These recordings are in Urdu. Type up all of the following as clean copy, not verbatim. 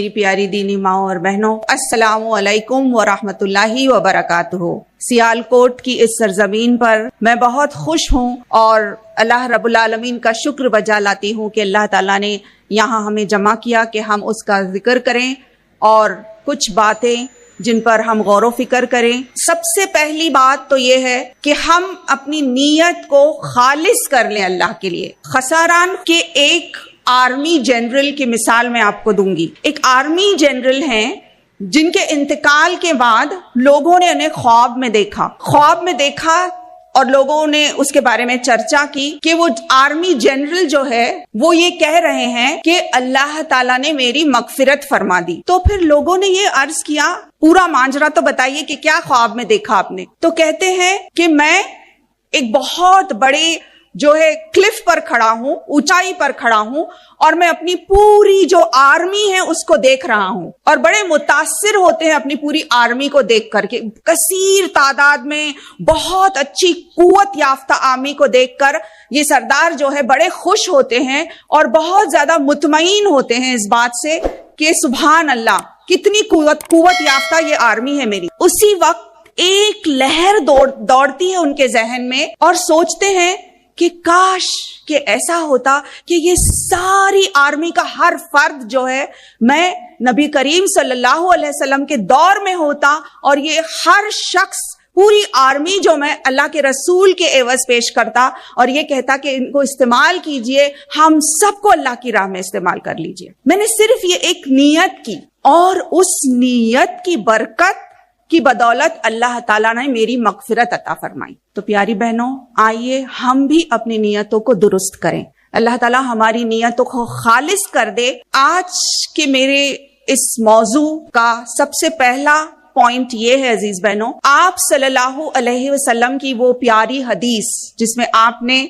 میری پیاری دینی ماؤں اور بہنوں، السلام علیکم ورحمۃ اللہ وبرکاتہ۔ سیالکوٹ کی اس سرزمین پر میں بہت خوش ہوں اور اللہ رب العالمین کا شکر بجا لاتی ہوں کہ اللہ تعالیٰ نے یہاں ہمیں جمع کیا کہ ہم اس کا ذکر کریں اور کچھ باتیں جن پر ہم غور و فکر کریں۔ سب سے پہلی بات تو یہ ہے کہ ہم اپنی نیت کو خالص کر لیں اللہ کے لیے۔ خساران کے ایک آرمی جنرل کی مثال میں آپ کو دوں گی۔ ایک آرمی جنرل ہیں جن کے انتقال کے بعد لوگوں نے انہیں خواب میں دیکھا اور لوگوں نے اس کے بارے میں چرچا کی کہ وہ آرمی جنرل جو ہے وہ یہ کہہ رہے ہیں کہ اللہ تعالیٰ نے میری مغفرت فرما دی۔ تو پھر لوگوں نے یہ عرض کیا پورا ماجرا تو بتائیے کہ کیا خواب میں دیکھا آپ نے؟ تو کہتے ہیں کہ میں ایک بہت بڑے جو ہے کلف پر کھڑا ہوں، اونچائی پر کھڑا ہوں اور میں اپنی پوری جو آرمی ہے اس کو دیکھ رہا ہوں اور بڑے متاثر ہوتے ہیں اپنی پوری آرمی کو دیکھ کر کے۔ کثیر تعداد میں بہت اچھی قوت یافتہ آرمی کو دیکھ کر یہ سردار جو ہے بڑے خوش ہوتے ہیں اور بہت زیادہ مطمئن ہوتے ہیں اس بات سے کہ سبحان اللہ کتنی قوت یافتہ یہ آرمی ہے میری۔ اسی وقت ایک لہر دوڑتی ہے ان کے ذہن میں اور سوچتے ہیں کہ کاش کہ ایسا ہوتا کہ یہ ساری آرمی کا ہر فرد جو ہے میں نبی کریم صلی اللہ علیہ وسلم کے دور میں ہوتا اور یہ ہر شخص پوری آرمی جو میں اللہ کے رسول کے عوض پیش کرتا اور یہ کہتا کہ ان کو استعمال کیجئے، ہم سب کو اللہ کی راہ میں استعمال کر لیجئے۔ میں نے صرف یہ ایک نیت کی اور اس نیت کی برکت کی بدولت اللہ تعالیٰ نے میری مغفرت عطا فرمائی۔ تو پیاری بہنوں، آئیے ہم بھی اپنی نیتوں کو درست کریں، اللہ تعالیٰ ہماری نیتوں کو خالص کر دے۔ آج کے میرے اس موضوع کا سب سے پہلا پوائنٹ یہ ہے عزیز بہنوں، آپ صلی اللہ علیہ وسلم کی وہ پیاری حدیث جس میں آپ نے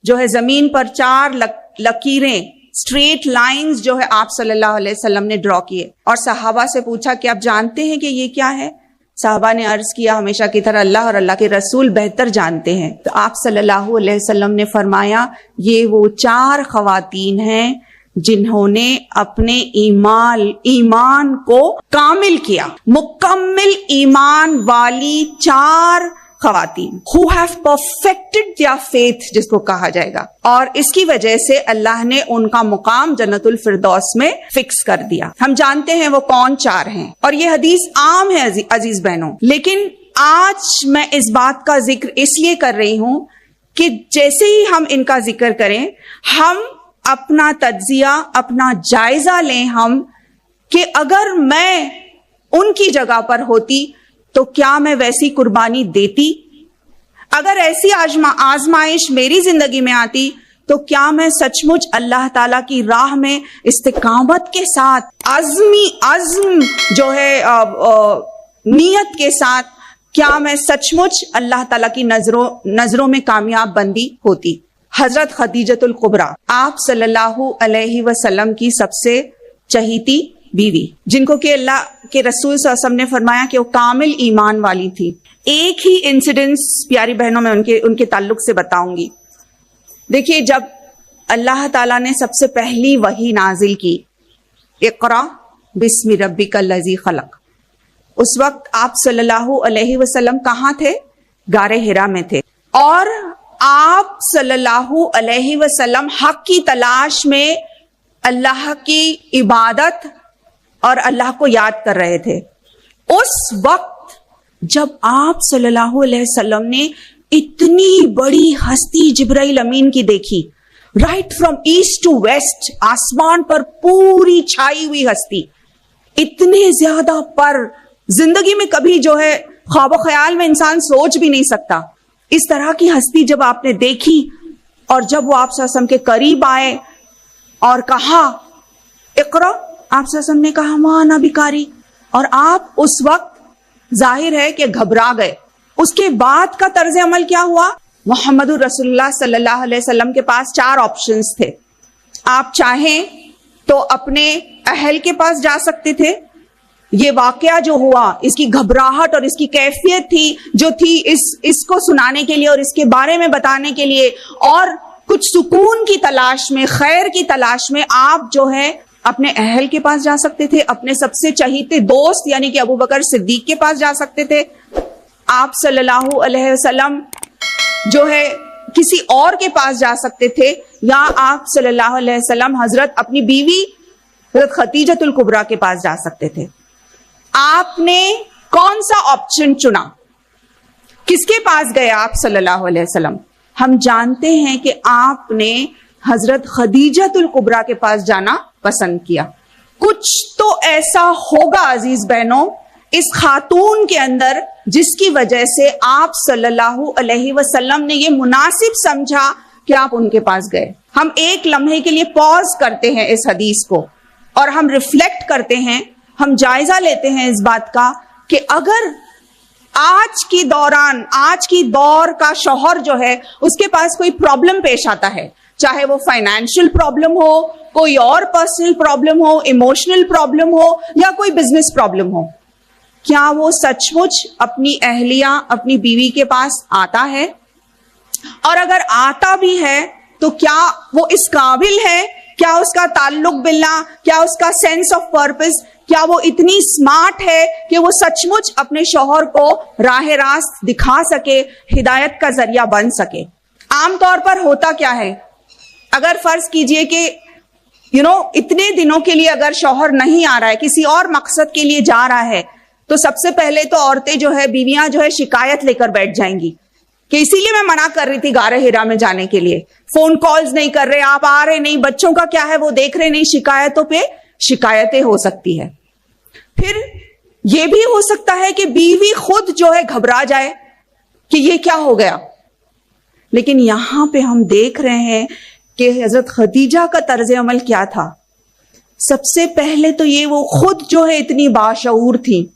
جو ہے زمین پر 4 لکیریں اسٹریٹ لائنز جو ہے آپ صلی اللہ علیہ وسلم نے ڈرا کیے اور صحابہ سے پوچھا کہ آپ جانتے ہیں کہ یہ کیا ہے؟ صحابہ نے عرض کیا ہمیشہ کی طرح اللہ اور اللہ کے رسول بہتر جانتے ہیں۔ تو آپ صلی اللہ علیہ وسلم نے فرمایا یہ وہ 4 خواتین ہیں جنہوں نے اپنے ایمان کو کامل کیا، مکمل ایمان والی 4 خواتین who have perfected their faith جس کو کہا جائے گا، اور اس کی وجہ سے اللہ نے ان کا مقام جنت الفردوس میں فکس کر دیا۔ ہم جانتے ہیں وہ کون 4 ہیں اور یہ حدیث عام ہے عزیز بہنوں، لیکن آج میں اس بات کا ذکر اس لیے کر رہی ہوں کہ جیسے ہی ہم ان کا ذکر کریں ہم اپنا تجزیہ، اپنا جائزہ لیں ہم کہ اگر میں ان کی جگہ پر ہوتی تو کیا میں ویسی قربانی دیتی؟ اگر ایسی آزمائش میری زندگی میں آتی تو کیا میں سچ مچ اللہ تعالیٰ کی راہ میں استقامت کے ساتھ عزم جو ہے نیت کے ساتھ کیا میں سچ مچ اللہ تعالیٰ کی نظروں میں کامیاب بندی ہوتی؟ حضرت خدیجۃ الکبریٰ آپ صلی اللہ علیہ وسلم کی سب سے چہیتی بیوی، جن کو کہ اللہ کے رسول صلی اللہ علیہ وسلم نے فرمایا کہ وہ کامل ایمان والی تھی۔ ایک ہی انسیڈنس پیاری بہنوں میں ان کے تعلق سے بتاؤں گی۔ دیکھیے جب اللہ تعالیٰ نے سب سے پہلی وحی نازل کی اقرا بسم ربک الذی خلق، اس وقت آپ صلی اللہ علیہ وسلم کہاں تھے؟ غار حرا میں تھے اور آپ صلی اللہ علیہ وسلم حق کی تلاش میں اللہ کی عبادت اور اللہ کو یاد کر رہے تھے۔ اس وقت جب آپ صلی اللہ علیہ وسلم نے اتنی بڑی ہستی جبرائیل امین کی دیکھی، right from east to west, آسمان پر پوری چھائی ہوئی ہستی، اتنے زیادہ پر زندگی میں کبھی جو ہے خواب و خیال میں انسان سوچ بھی نہیں سکتا، اس طرح کی ہستی جب آپ نے دیکھی اور جب وہ آپ صلی اللہ علیہ وسلم کے قریب آئے اور کہا اقرا، آپ صلی اللہ علیہ وسلم نے کہا ما انا بقاری، اور آپ اس وقت ظاہر ہے کہ گھبرا گئے۔ اس کے بعد کا طرز عمل کیا ہوا؟ محمد رسول اللہ صلی اللہ علیہ وسلم کے پاس 4 آپشنز تھے۔ آپ چاہیں تو اپنے اہل کے پاس جا سکتے تھے، یہ واقعہ جو ہوا اس کی گھبراہٹ اور اس کی کیفیت تھی اس کو سنانے کے لیے اور اس کے بارے میں بتانے کے لیے، اور کچھ سکون کی تلاش میں، خیر کی تلاش میں آپ جو ہے اپنے اہل کے پاس جا سکتے تھے, اپنے سب سے چہیتے دوست یعنی کہ ابو بکر صدیق کے پاس جا سکتے تھے. آپ صلی اللہ علیہ وسلم جو ہے کسی اور کے پاس جا سکتے تھے, یا آپ صلی اللہ علیہ وسلم حضرت اپنی بیوی حضرت خدیجۃ الکبریٰ کے پاس جا سکتے تھے. آپ نے کون سا آپشن چنا؟ کس کے پاس گئے آپ صلی اللہ علیہ وسلم؟ ہم جانتے ہیں کہ آپ نے حضرت خدیجۃ الکبریٰ کے پاس جانا پسند کیا. کچھ تو ایسا ہوگا عزیز بہنوں اس خاتون کے اندر جس کی وجہ سے آپ صلی اللہ علیہ وسلم نے یہ مناسب سمجھا کہ آپ ان کے پاس گئے. ہم ایک لمحے کے لیے پاز کرتے ہیں اس حدیث کو اور ہم ریفلیکٹ کرتے ہیں, ہم جائزہ لیتے ہیں اس بات کا کہ اگر آج کی دور کا شوہر جو ہے اس کے پاس کوئی پرابلم پیش آتا ہے, چاہے وہ فائنینشیل پرابلم ہو, کوئی اور پرسنل پرابلم ہو, ایموشنل پرابلم ہو, یا کوئی بزنس پرابلم ہو, کیا وہ سچ مچ اپنی اہلیہ اپنی بیوی کے پاس آتا ہے؟ اور اگر آتا بھی ہے تو کیا وہ اس قابل ہے؟ کیا اس کا تعلق باللہ, کیا اس کا سینس آف پرپس, کیا وہ اتنی سمارٹ ہے کہ وہ سچ مچ اپنے شوہر کو راہ راست دکھا سکے, ہدایت کا ذریعہ بن سکے؟ عام طور پر ہوتا کیا ہے, اگر فرض کیجئے کہ اتنے دنوں کے لیے اگر شوہر نہیں آ رہا ہے, کسی اور مقصد کے لیے جا رہا ہے, تو سب سے پہلے تو عورتیں جو ہے, بیویاں جو ہے شکایت لے کر بیٹھ جائیں گی کہ اسی لیے میں منع کر رہی تھی غار حرا میں جانے کے لیے, فون کالز نہیں کر رہے, آپ آ رہے نہیں, بچوں کا کیا ہے وہ دیکھ رہے نہیں, شکایتوں پہ شکایتیں ہو سکتی ہے. پھر یہ بھی ہو سکتا ہے کہ بیوی خود جو ہے گھبرا جائے کہ یہ کیا ہو گیا. لیکن یہاں پہ ہم دیکھ رہے ہیں کہ حضرت خدیجہ کا طرز عمل کیا تھا. سب سے پہلے تو یہ وہ خود جو ہے اتنی باشعور تھی,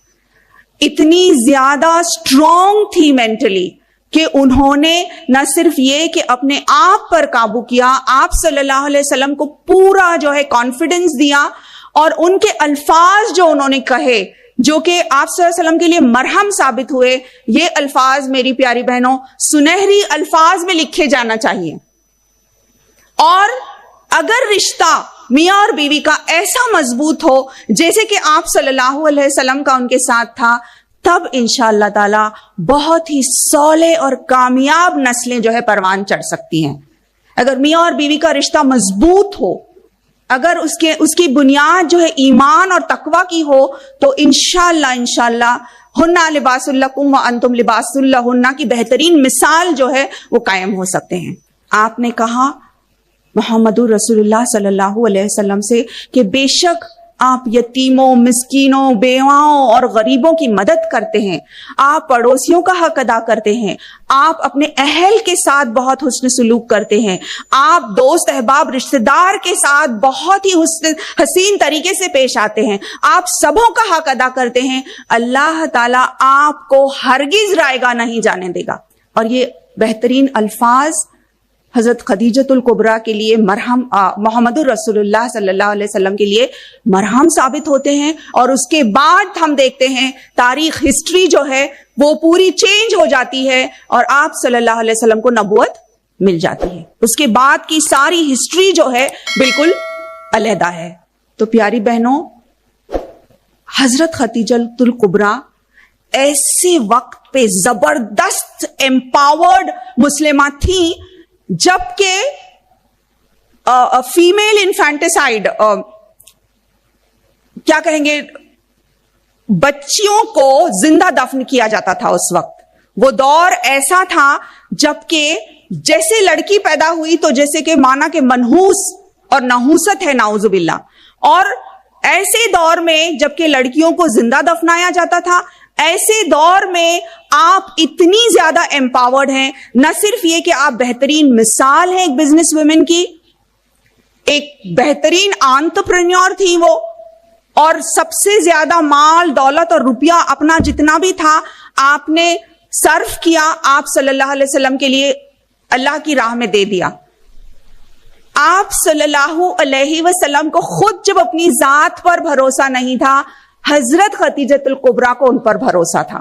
اتنی زیادہ اسٹرانگ تھی مینٹلی, کہ انہوں نے نہ صرف یہ کہ اپنے آپ پر قابو کیا, آپ صلی اللہ علیہ وسلم کو پورا جو ہے کانفیڈنس دیا, اور ان کے الفاظ جو انہوں نے کہے جو کہ آپ صلی اللہ علیہ وسلم کے لیے مرہم ثابت ہوئے, یہ الفاظ میری پیاری بہنوں سنہری الفاظ میں لکھے جانا چاہیے. اور اگر رشتہ میاں اور بیوی کا ایسا مضبوط ہو جیسے کہ آپ صلی اللہ علیہ وسلم کا ان کے ساتھ تھا, تب انشاءاللہ تعالی بہت ہی صالح اور کامیاب نسلیں جو ہے پروان چڑھ سکتی ہیں. اگر میاں اور بیوی کا رشتہ مضبوط ہو, اگر اس کی بنیاد جو ہے ایمان اور تقوی کی ہو, تو انشاءاللہ ہنہ لباس لکم وانتم لباس لہن کی بہترین مثال جو ہے وہ قائم ہو سکتے ہیں. آپ نے کہا محمد رسول اللہ صلی اللہ علیہ وسلم سے کہ بے شک آپ یتیموں, مسکینوں, بیواؤں اور غریبوں کی مدد کرتے ہیں, آپ پڑوسیوں کا حق ادا کرتے ہیں, آپ اپنے اہل کے ساتھ بہت حسن سلوک کرتے ہیں, آپ دوست احباب رشتہ دار کے ساتھ بہت ہی حسین طریقے سے پیش آتے ہیں, آپ سبوں کا حق ادا کرتے ہیں. اللہ تعالیٰ آپ کو ہرگز رائیگاں نہیں جانے دے گا. اور یہ بہترین الفاظ حضرت خدیجۃ الکبریٰ کے لیے مرہم, محمد رسول اللہ صلی اللہ علیہ وسلم کے لیے مرہم ثابت ہوتے ہیں. اور اس کے بعد ہم دیکھتے ہیں تاریخ, ہسٹری جو ہے وہ پوری چینج ہو جاتی ہے, اور آپ صلی اللہ علیہ وسلم کو نبوت مل جاتی ہے. اس کے بعد کی ساری ہسٹری جو ہے بالکل علیحدہ ہے. تو پیاری بہنوں, حضرت خدیجۃ الکبریٰ ایسے وقت پہ زبردست امپاورڈ مسلمہ تھیں جبکہ فیمیل انفینٹیسائیڈ, کیا کہیں گے, بچیوں کو زندہ دفن کیا جاتا تھا اس وقت. وہ دور ایسا تھا جبکہ جیسے لڑکی پیدا ہوئی تو جیسے کہ مانا کہ منحوس اور نحوست ہے نعوذ باللہ, اور ایسے دور میں جبکہ لڑکیوں کو زندہ دفنایا جاتا تھا, ایسے دور میں آپ اتنی زیادہ امپاورڈ ہیں. نہ صرف یہ کہ آپ بہترین مثال ہیں ایک بزنس ویمن کی, ایک بہترین انٹرپرینیور تھی وہ, اور سب سے زیادہ مال دولت اور روپیہ اپنا جتنا بھی تھا آپ نے صرف کیا, آپ صلی اللہ علیہ وسلم کے لیے اللہ کی راہ میں دے دیا. آپ صلی اللہ علیہ وسلم کو خود جب اپنی ذات پر بھروسہ نہیں تھا, حضرت خدیجۃ الکبریٰ کو ان پر بھروسہ تھا.